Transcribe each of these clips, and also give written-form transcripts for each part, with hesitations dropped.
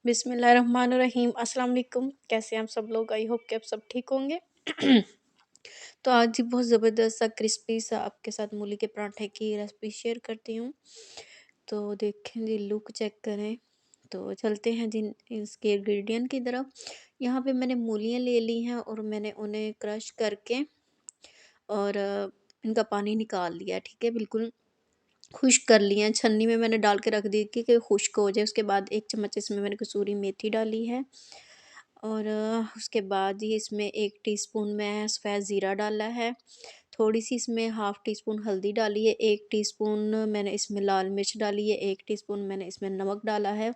बिस्मिल्लाहिर्रहमानिर्रहीम। अस्सलाम वालेकुम। कैसे हैं आप सब लोग? आई होप कि आप सब ठीक होंगे। तो आज ही बहुत ज़बरदस्त सा क्रिस्पी सा आपके साथ मूली के पराठे की रेसिपी शेयर करती हूँ। तो देखें जी, लुक चेक करें। तो चलते हैं जिन इसके इंग्रेडिएंट की तरफ। यहाँ पे मैंने मूलियाँ ले ली हैं और मैंने उन्हें क्रश करके और इनका पानी निकाल लिया है, ठीक है, बिल्कुल खुश्क कर लिए हैं। छन्नी में मैंने डाल के रख दी कि खुश्क हो जाए। उसके बाद 1 चम्मच इसमें मैंने कसूरी मेथी डाली है और उसके बाद ही इसमें 1 टीस्पून मैं सफ़ेद ज़ीरा डाला है। थोड़ी-सी इसमें हाफ़ टी स्पून हल्दी डाली है, 1 टीस्पून मैंने इसमें लाल मिर्च डाली है, 1 टीस्पून मैंने इसमें नमक डाला है।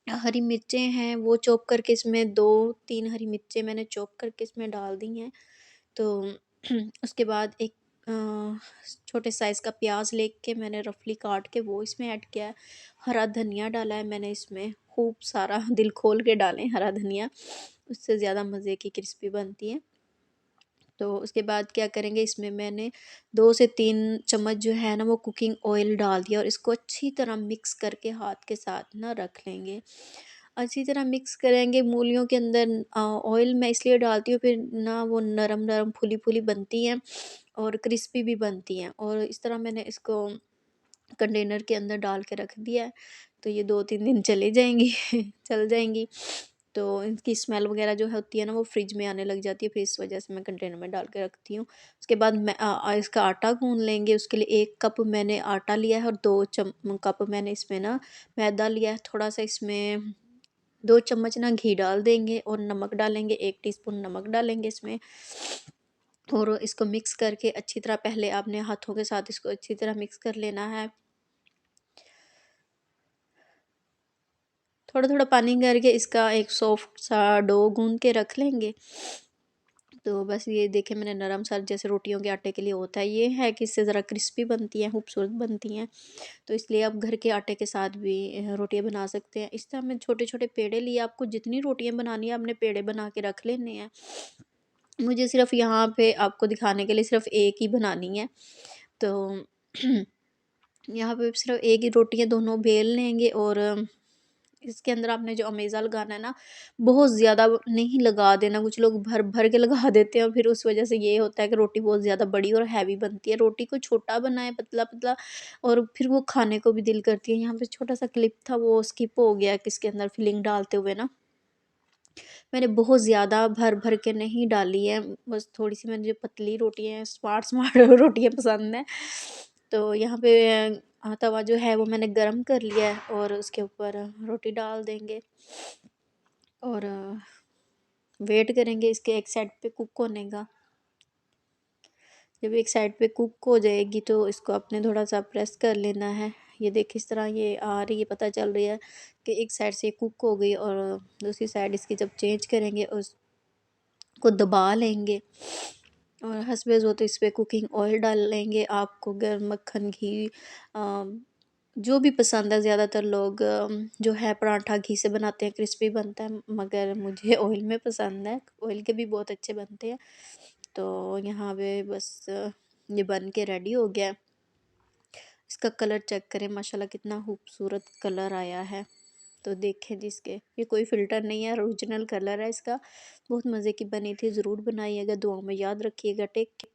हरी मिर्चें हैं वो चॉप करके इसमें 2-3 हरी मिर्चें मैंने चॉप करके इसमें डाल दी हैं। तो उसके बाद एक छोटे साइज़ का प्याज लेके मैंने रफली काट के वो इसमें ऐड किया है। हरा धनिया डाला है मैंने इसमें, खूब सारा दिल खोल के डालें हरा धनिया, उससे ज़्यादा मज़े की क्रिस्पी बनती है। तो उसके बाद क्या करेंगे, इसमें मैंने 2 से 3 चम्मच जो है ना वो कुकिंग ऑयल डाल दिया और इसको अच्छी तरह मिक्स करके हाथ के साथ ना रख लेंगे। अच्छी तरह मिक्स करेंगे। मूलियों के अंदर ऑयल मैं इसलिए डालती हूँ फिर ना वो नरम-नरम फूली-फूली बनती हैं और क्रिस्पी भी बनती हैं। और इस तरह मैंने इसको कंटेनर के अंदर डाल के रख दिया है, तो ये 2-3 दिन चली जाएँगी चल जाएँगी। तो इनकी स्मेल वगैरह जो होती है ना वो फ्रिज में आने लग जाती है, फिर इस वजह से मैं कंटेनर में डाल के रखती हूँ। उसके बाद मैं इसका आटा गूँध लेंगे। उसके लिए 1 कप मैंने आटा लिया है और 2 कप मैंने इसमें ना मैदा लिया है। थोड़ा-सा इसमें 2 चम्मच ना घी डाल देंगे और नमक डालेंगे, 1 टीस्पून नमक डालेंगे इसमें और इसको मिक्स करके अच्छी तरह पहले आपने हाथों के साथ इसको अच्छी तरह मिक्स कर लेना है। थोड़ा-थोड़ा पानी करके इसका एक सॉफ्ट सा डो गूँध के रख लेंगे। तो बस ये देखिए मैंने नरम सा जैसे रोटियों के आटे के लिए होता है, ये है कि इससे ज़रा क्रिस्पी बनती हैं, खूबसूरत बनती हैं। तो इसलिए आप घर के आटे के साथ भी रोटियाँ बना सकते हैं। इस तरह मैं छोटे-छोटे पेड़े लिए, आपको जितनी रोटियाँ बनानी है आपने पेड़े बना के रख लेने हैं। मुझे सिर्फ़ यहाँ पे आपको दिखाने के लिए सिर्फ़ एक ही बनानी है। तो यहाँ पे सिर्फ़ एक ही रोटियाँ दोनों बेल लेंगे और इसके अंदर आपने जो अमेज़ा लगाना है ना, बहुत ज़्यादा नहीं लगा देना। कुछ लोग भर-भर के लगा देते हैं और फिर उस वज़ह से ये होता है कि रोटी बहुत ज़्यादा बड़ी और हैवी बनती है। रोटी को छोटा बनाएँ, पतला-पतला, और फिर वो खाने को भी दिल करती है। यहाँ पे छोटा-सा क्लिप था वो स्किप हो गया कि इसके अंदर फिलिंग डालते हुए ना। मैंने बहुत ज़्यादा भर-भर के नहीं डाली है, बस थोड़ी-सी मुझे पतली रोटियाँ स्मार्ट-स्मार्ट रोटियाँ पसंद हैं। तो यहाँ पे तवा जो है वो मैंने गरम कर लिया है और उसके ऊपर रोटी डाल देंगे और वेट करेंगे इसके एक साइड पे कुक होने का। जब एक साइड पे कुक हो जाएगी तो इसको आपने थोड़ा-सा प्रेस कर लेना है। ये देखिए इस तरह ये आ रही है, पता चल रही है कि एक साइड से कुक हो गई और दूसरी साइड इसकी जब चेंज करेंगे उसको दबा लेंगे और हँसबे ज़रूरत इस पे कुकिंग ऑयल डाल लेंगे। आपको अगर मक्खन, घी जो भी पसंद है, ज़्यादातर लोग जो है पराठा घी से बनाते हैं, क्रिस्पी बनता है, मगर मुझे ऑयल में पसंद है। ऑयल के भी बहुत अच्छे बनते हैं। तो यहाँ पे बस ये बन के रेडी हो गया है। इसका कलर चेक करें, माशाल्लाह कितना खूबसूरत कलर आया है। तो देखें जी, इसके ये कोई फ़िल्टर नहीं है, ओरिजिनल कलर है इसका। बहुत मज़े की बनी थी, ज़रूर बनाइएगा, दुआओं में याद रखिएगा। टेक